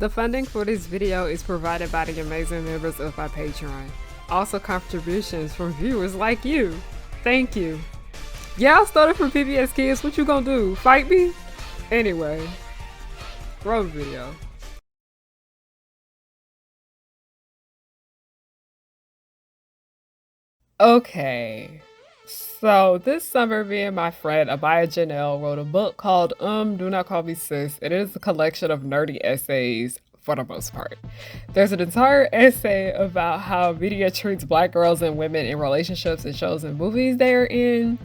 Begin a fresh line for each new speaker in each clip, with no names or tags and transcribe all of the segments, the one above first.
The funding for this video is provided by the amazing members of my Patreon. Also contributions from viewers like you. Thank you. Y'all started from PBS Kids, what you gonna do? Fight me? Anyway, roll the video. Okay, so this summer me and my friend Abaya Janelle wrote a book called Do Not Call Me Sis. It is a collection of nerdy essays for the most part. There's an entire essay about how media treats black girls and women in relationships and shows and movies they are in.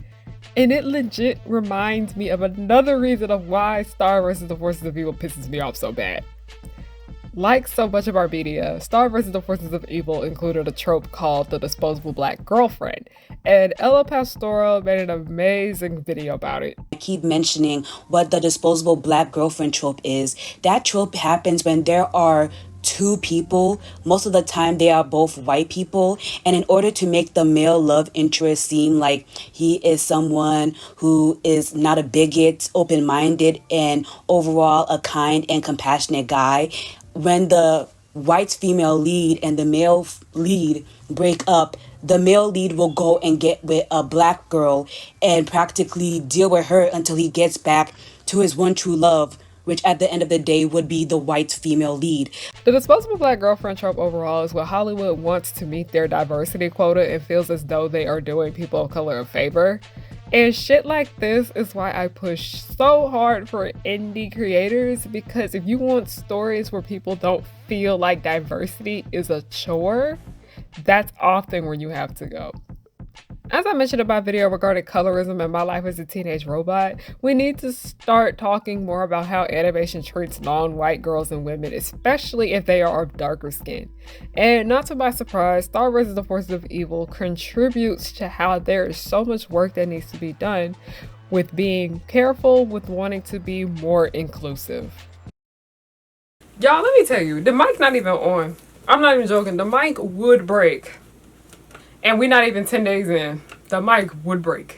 And it legit reminds me of another reason of why Star vs. the Forces of Evil pisses me off so bad. Like so much of our media, Star vs. the Forces of Evil included a trope called the disposable black girlfriend, and Ella Pastora made an amazing video about it.
I keep mentioning what the disposable black girlfriend trope is. That trope happens when there are two people. Most of the time they are both white people, and in order to make the male love interest seem like he is someone who is not a bigot, open-minded, and overall a kind and compassionate guy, when the white female lead and the male lead break up, the male lead will go and get with a black girl and practically deal with her until he gets back to his one true love, which at the end of the day would be the white female lead.
The disposable black girlfriend trope overall is what Hollywood wants to meet their diversity quota and feels as though they are doing people of color a favor. And shit like this is why I push so hard for indie creators, because if you want stories where people don't feel like diversity is a chore, that's often where you have to go. As I mentioned in my video regarding colorism and my life as a teenage robot, we need to start talking more about how animation treats non-white girls and women, especially if they are of darker skin. And not to my surprise, Star vs. the Forces of Evil contributes to how there is so much work that needs to be done with being careful with wanting to be more inclusive. Y'all, let me tell you, the mic's not even on. I'm not even joking, the mic would break. And we're not even 10 days in. The mic would break.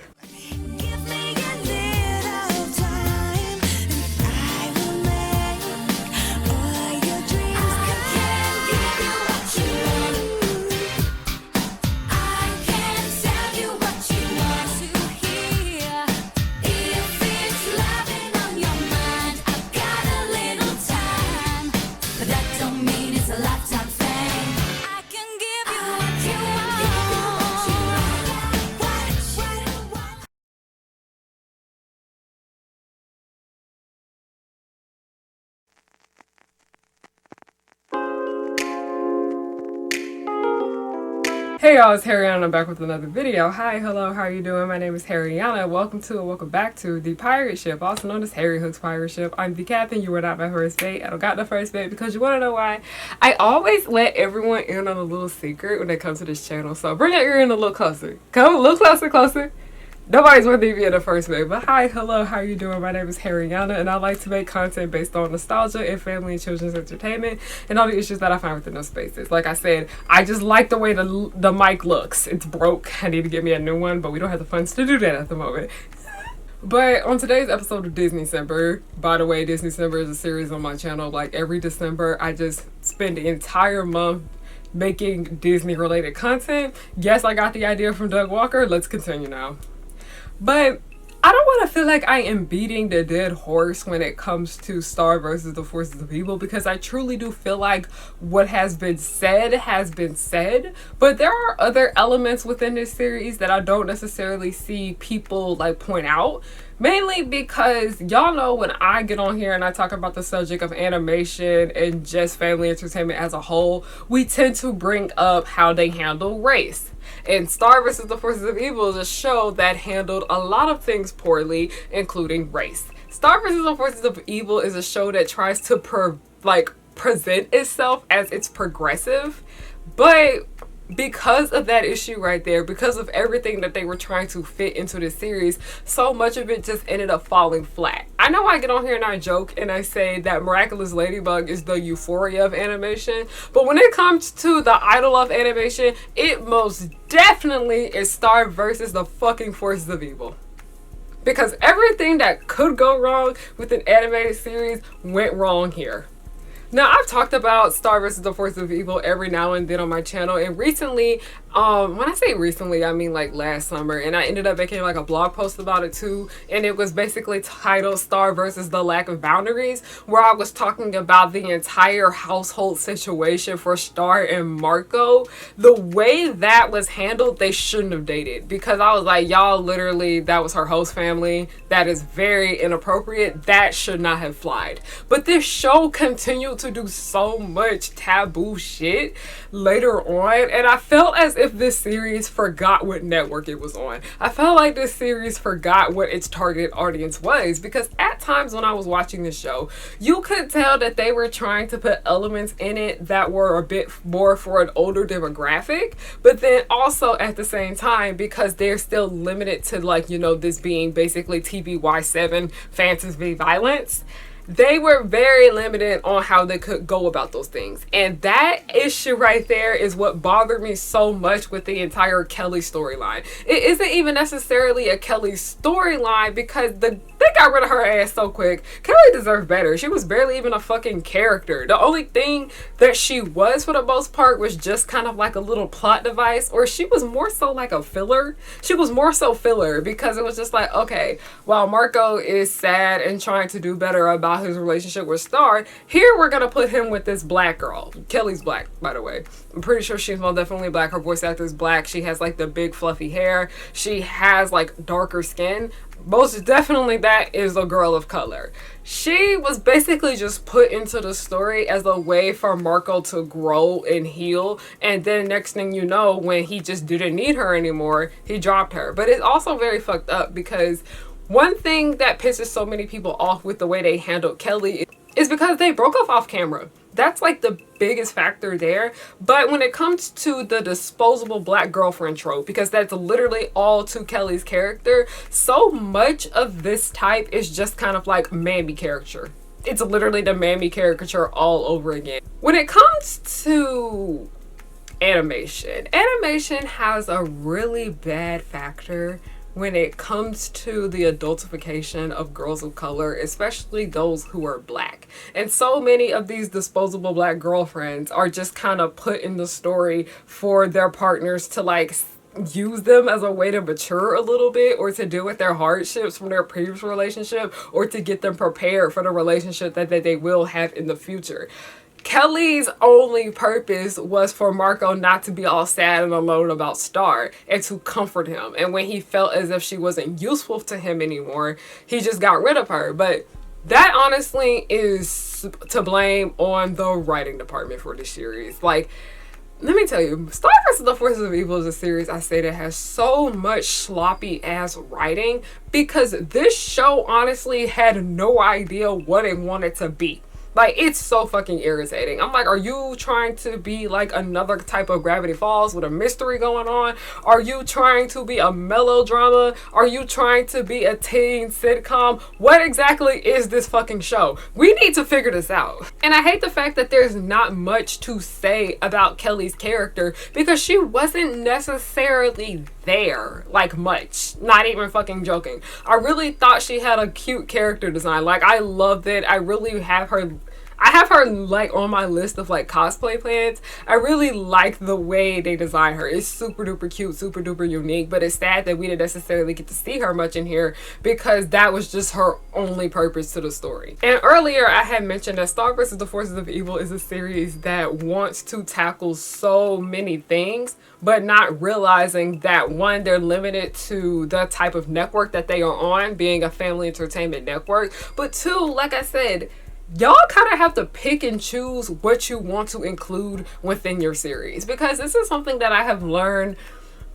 Hey y'all, it's Harriana. I'm back with another video. Hi, hello, how are you doing? My name is Harriana. Welcome back to the pirate ship, also known as Harry Hook's pirate ship. I'm the captain. You were not my first mate. I don't got the first mate because you want to know why? I always let everyone in on a little secret when they come to this channel. So bring your ear in a little closer. Come a little closer. Nobody's worthy of being the first mate, but hi, hello, how are you doing? My name is Harriana, and I like to make content based on nostalgia and family and children's entertainment and all the issues that I find within those spaces. Like I said, I just like the way the mic looks. It's broke. I need to get me a new one, but we don't have the funds to do that at the moment. But on today's episode of Disney-cember, by the way, Disney-cember is a series on my channel. Like every December, I just spend the entire month making Disney-related content. Yes, I got the idea from Doug Walker. Let's continue now. But I don't want to feel like I am beating the dead horse when it comes to Star vs. the Forces of Evil, because I truly do feel like what has been said, but there are other elements within this series that I don't necessarily see people like point out. Mainly because y'all know when I get on here and I talk about the subject of animation and just family entertainment as a whole, we tend to bring up how they handle race. And Star vs. the Forces of Evil is a show that handled a lot of things poorly, including race. Star vs. the Forces of Evil is a show that tries to present itself as it's progressive, but because of that issue right there, because of everything that they were trying to fit into this series, so much of it just ended up falling flat. I know I get on here and I joke and I say that Miraculous Ladybug is the Euphoria of animation, but when it comes to the idol of animation, it most definitely is Star versus the fucking Forces of Evil. Because everything that could go wrong with an animated series went wrong here. Now, I've talked about Star versus the Force of Evil every now and then on my channel, and recently, when I say recently, I mean like last summer, and I ended up making like a blog post about it too, and it was basically titled Star versus the Lack of Boundaries, where I was talking about the entire household situation for Star and Marco. The way that was handled, they shouldn't have dated, because I was like, y'all literally, that was her host family. That is very inappropriate. That should not have flied. But this show continued to do so much taboo shit later on, and I felt as if this series forgot what network it was on. I felt like this series forgot what its target audience was, because at times when I was watching this show, you could tell that they were trying to put elements in it that were a bit more for an older demographic, but then also at the same time, because they're still limited to, like, you know, this being basically TVY7 fantasy violence, they were very limited on how they could go about those things. And that issue right there is what bothered me so much with the entire Kelly storyline. It isn't even necessarily a Kelly storyline, because they got rid of her ass so quick. Kelly deserved better. She was barely even a fucking character. The only thing that she was for the most part was just kind of like a little plot device, or she was more so like a filler. She was more so filler, because it was just like, okay, while Marco is sad and trying to do better about his relationship with Star, here we're gonna put him with this black girl. Kelly's black, by the way. I'm pretty sure she's most definitely black. Her voice actor is black. She has like the big fluffy hair. She has like darker skin. Most definitely that is a girl of color. She was basically just put into the story as a way for Marco to grow and heal, and then next thing you know, when he just didn't need her anymore, he dropped her. But it's also very fucked up, because one thing that pisses so many people off with the way they handled Kelly is because they broke off camera. That's like the biggest factor there. But when it comes to the disposable black girlfriend trope, because that's literally all to Kelly's character, so much of this type is just kind of like mammy caricature. It's literally the mammy caricature all over again. When it comes to animation has a really bad factor when it comes to the adultification of girls of color, especially those who are black. And so many of these disposable black girlfriends are just kind of put in the story for their partners to like use them as a way to mature a little bit, or to deal with their hardships from their previous relationship, or to get them prepared for the relationship that they will have in the future. Kelly's only purpose was for Marco not to be all sad and alone about Star, and to comfort him. And when he felt as if she wasn't useful to him anymore, he just got rid of her. But that honestly is to blame on the writing department for this series. Like, let me tell you, Star vs. the Forces of Evil is a series I say that has so much sloppy ass writing, because this show honestly had no idea what it wanted to be. Like, it's so fucking irritating. I'm like, are you trying to be like another type of Gravity Falls with a mystery going on? Are you trying to be a melodrama? Are you trying to be a teen sitcom? What exactly is this fucking show? We need to figure this out. And I hate the fact that there's not much to say about Kelly's character, because she wasn't necessarily there like much. Not even fucking joking. I really thought she had a cute character design. Like, I loved it. I really have her like on my list of like cosplay plans. I really like the way they design her. It's super duper cute, super duper unique, but it's sad that we didn't necessarily get to see her much in here, because that was just her only purpose to the story. And earlier I had mentioned that Star vs. the Forces of Evil is a series that wants to tackle so many things, but not realizing that, one, they're limited to the type of network that they are on, being a family entertainment network, but two, like I said, y'all kind of have to pick and choose what you want to include within your series, because this is something that I have learned.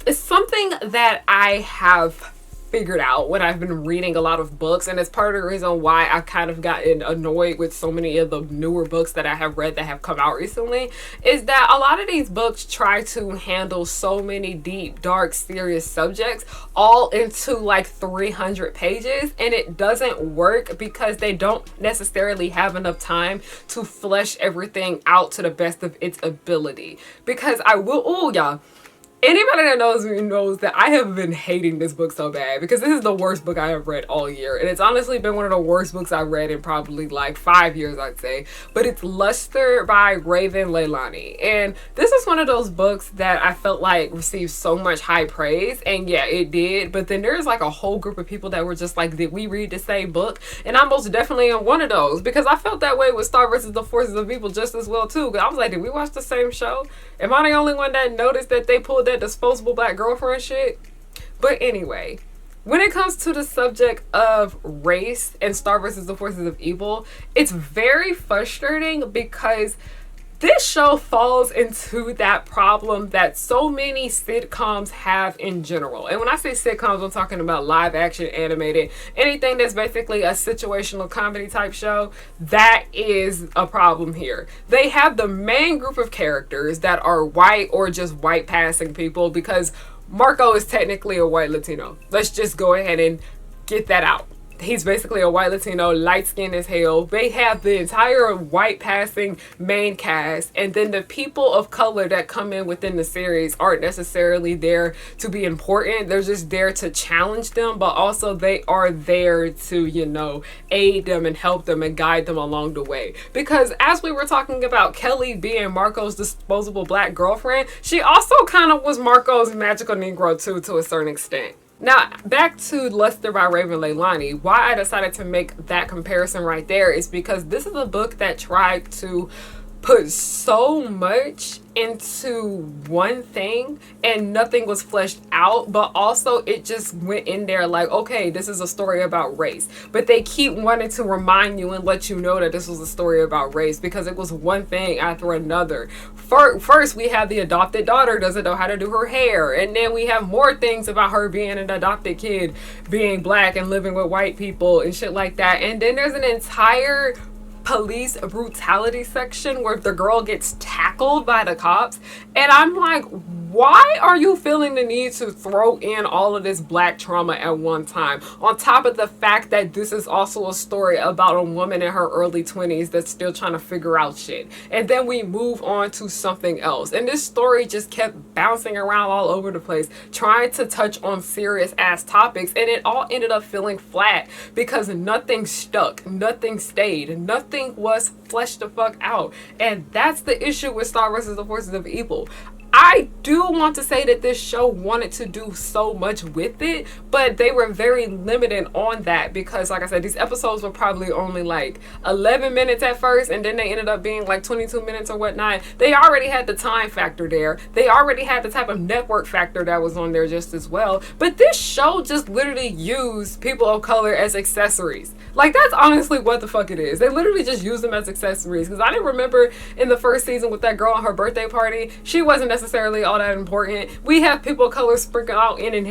It's something that I have figured out when I've been reading a lot of books, and it's part of the reason why I've kind of gotten annoyed with so many of the newer books that I have read that have come out recently, is that a lot of these books try to handle so many deep, dark, serious subjects all into like 300 pages, and it doesn't work because they don't necessarily have enough time to flesh everything out to the best of its ability. Because I will, oh y'all, Anybody that knows me knows that I have been hating this book so bad because this is the worst book I have read all year. And it's honestly been one of the worst books I've read in probably like 5 years, I'd say. But it's Luster by Raven Leilani. And this is one of those books that I felt like received so much high praise. And yeah, it did. But then there's like a whole group of people that were just like, did we read the same book? And I most definitely am one of those because I felt that way with Star versus the Forces of Evil just as well too. Because I was like, did we watch the same show? Am I the only one that noticed that they pulled that disposable black girlfriend shit? But anyway, when it comes to the subject of race and Star versus the Forces of Evil, it's very frustrating because this show falls into that problem that so many sitcoms have in general. And when I say sitcoms, I'm talking about live action, animated, anything that's basically a situational comedy type show. That is a problem here. They have the main group of characters that are white or just white passing people because Marco is technically a white Latino. Let's just go ahead and get that out. He's basically a white Latino, light skinned as hell. They have the entire white passing main cast, and then the people of color that come in within the series aren't necessarily there to be important. They're just there to challenge them, but also they are there to, you know, aid them and help them and guide them along the way. Because as we were talking about Kelly being Marco's disposable black girlfriend, she also kind of was Marco's magical Negro too, to a certain extent. Now, back to Luster by Raven Leilani. Why I decided to make that comparison right there is because this is a book that tried to put so much into one thing and nothing was fleshed out, but also it just went in there like, okay, this is a story about race, but they keep wanting to remind you and let you know that this was a story about race because it was one thing after another. First we have the adopted daughter doesn't know how to do her hair, and then we have more things about her being an adopted kid, being black and living with white people and shit like that, and then there's an entire police brutality section where the girl gets tackled by the cops, and I'm like, why are you feeling the need to throw in all of this black trauma at one time, on top of the fact that this is also a story about a woman in her early 20s that's still trying to figure out shit, and then we move on to something else, and this story just kept bouncing around all over the place trying to touch on serious ass topics, and it all ended up feeling flat because nothing stuck, nothing stayed, nothing was fleshed the fuck out. And that's the issue with Star versus the Forces of Evil. I do want to say that this show wanted to do so much with it, but they were very limited on that because, like I said, these episodes were probably only like 11 minutes at first, and then they ended up being like 22 minutes or whatnot. They already had the time factor there. They already had the type of network factor that was on there just as well. But this show just literally used people of color as accessories. Like, that's honestly what the fuck it is. They literally just use them as accessories. Because I didn't remember in the first season with that girl on her birthday party, she wasn't necessarily all that important. We have people of color sprinkled out in and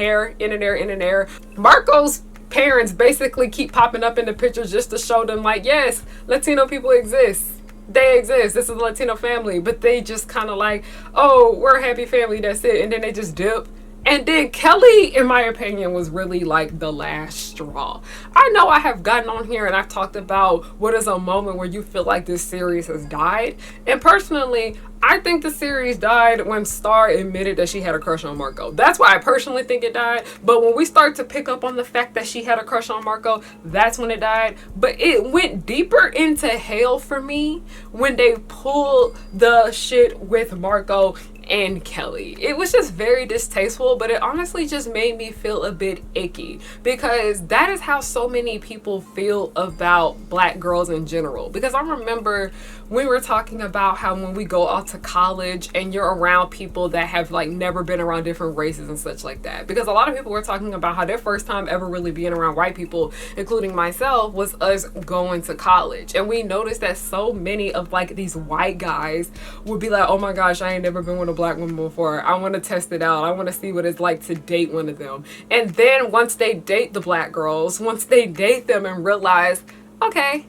there. Marco's parents basically keep popping up in the pictures just to show them like, yes, Latino people exist. They exist. This is a Latino family. But they just kind of like, oh, we're a happy family, that's it. And then they just dip. And then Kelly, in my opinion, was really like the last straw. I know I have gotten on here and I've talked about what is a moment where you feel like this series has died. And personally, I think the series died when Star admitted that she had a crush on Marco. That's why I personally think it died. But when we start to pick up on the fact that she had a crush on Marco, that's when it died. But it went deeper into hell for me when they pulled the shit with Marco and Kelly. It was just very distasteful, but it honestly just made me feel a bit icky because that is how so many people feel about black girls in general. Because I remember we were talking about how when we go off to college and you're around people that have like never been around different races and such like that, because a lot of people were talking about how their first time ever really being around white people, including myself, was us going to college. And we noticed that so many of like these white guys would be like, oh my gosh, I ain't never been with a black woman before. I want to test it out. I want to see what it's like to date one of them. And then once they date the black girls, once they date them and realize, okay,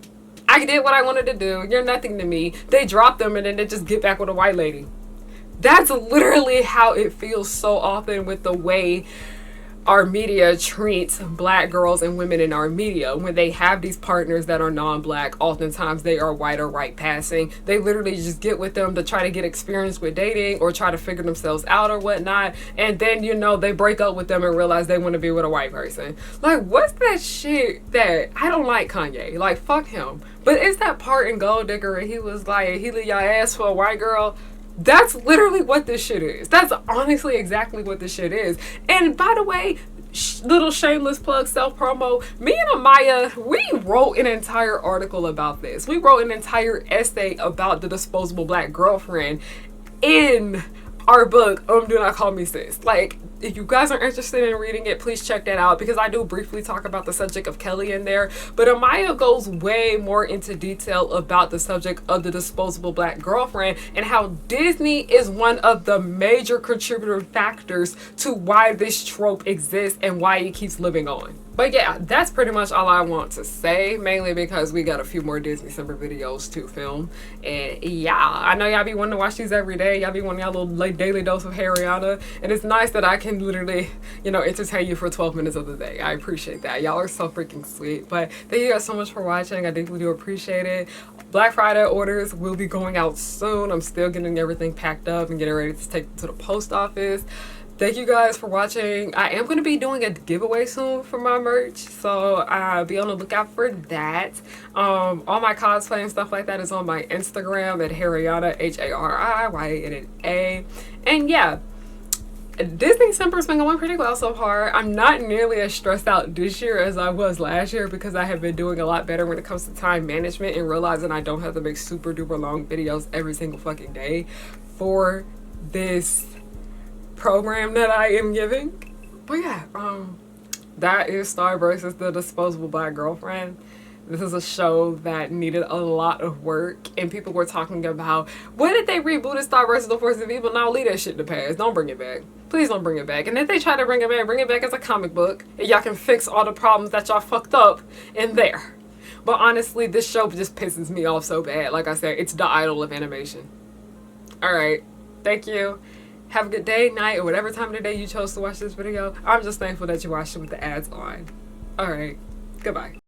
I did what I wanted to do, you're nothing to me, they drop them and then they just get back with a white lady. That's literally how it feels so often with the way our media treats black girls and women in our media. When they have these partners that are non-black, oftentimes they are white or white passing. They literally just get with them to try to get experience with dating or try to figure themselves out or whatnot, and then, you know, they break up with them and realize they want to be with a white person. Like, what's that shit that I don't like Kanye? Like, fuck him. But it's that part in Gold Digger and he was like, he leave your ass for a white girl. That's literally what this shit is. That's honestly exactly what this shit is. And by the way, little shameless plug, self promo, me and Amaya, we wrote an entire article about this. We wrote an entire essay about the disposable black girlfriend in our book, Do Not Call Me Sis. Like, if you guys are interested in reading it, please check that out, because I do briefly talk about the subject of Kelly in there, but Amaya goes way more into detail about the subject of the disposable black girlfriend and how Disney is one of the major contributor factors to why this trope exists and why it keeps living on. But yeah, that's pretty much all I want to say, mainly because we got a few more Disney December videos to film. And yeah, I know y'all be wanting to watch these every day. Y'all be wanting y'all little like daily dose of Harriana. And it's nice that I can literally, you know, entertain you for 12 minutes of the day. I appreciate that. Y'all are so freaking sweet. But thank you guys so much for watching. I deeply do appreciate it. Black Friday orders will be going out soon. I'm still getting everything packed up and getting ready to take them to the post office. Thank you guys for watching. I am going to be doing a giveaway soon for my merch, so be on the lookout for that. All my cosplay and stuff like that is on my Instagram at Harriana, HARIYANA. And yeah, Disney December's been going pretty well so far. I'm not nearly as stressed out this year as I was last year, because I have been doing a lot better when it comes to time management and realizing I don't have to make super duper long videos every single fucking day for this program that I am giving. But yeah, that is Star versus the Disposable Black Girlfriend. This is a show that needed a lot of work, and people were talking about, when did they reboot Star versus the Force of Evil? Now leave that shit in the past. Don't bring it back. Please don't bring it back. And if they try to bring it back as a comic book, and y'all can fix all the problems that y'all fucked up in there. But honestly, this show just pisses me off so bad. Like I said, it's the idol of animation. Alright, thank you. Have a good day, night, or whatever time of the day you chose to watch this video. I'm just thankful that you watched it with the ads on. Alright, goodbye.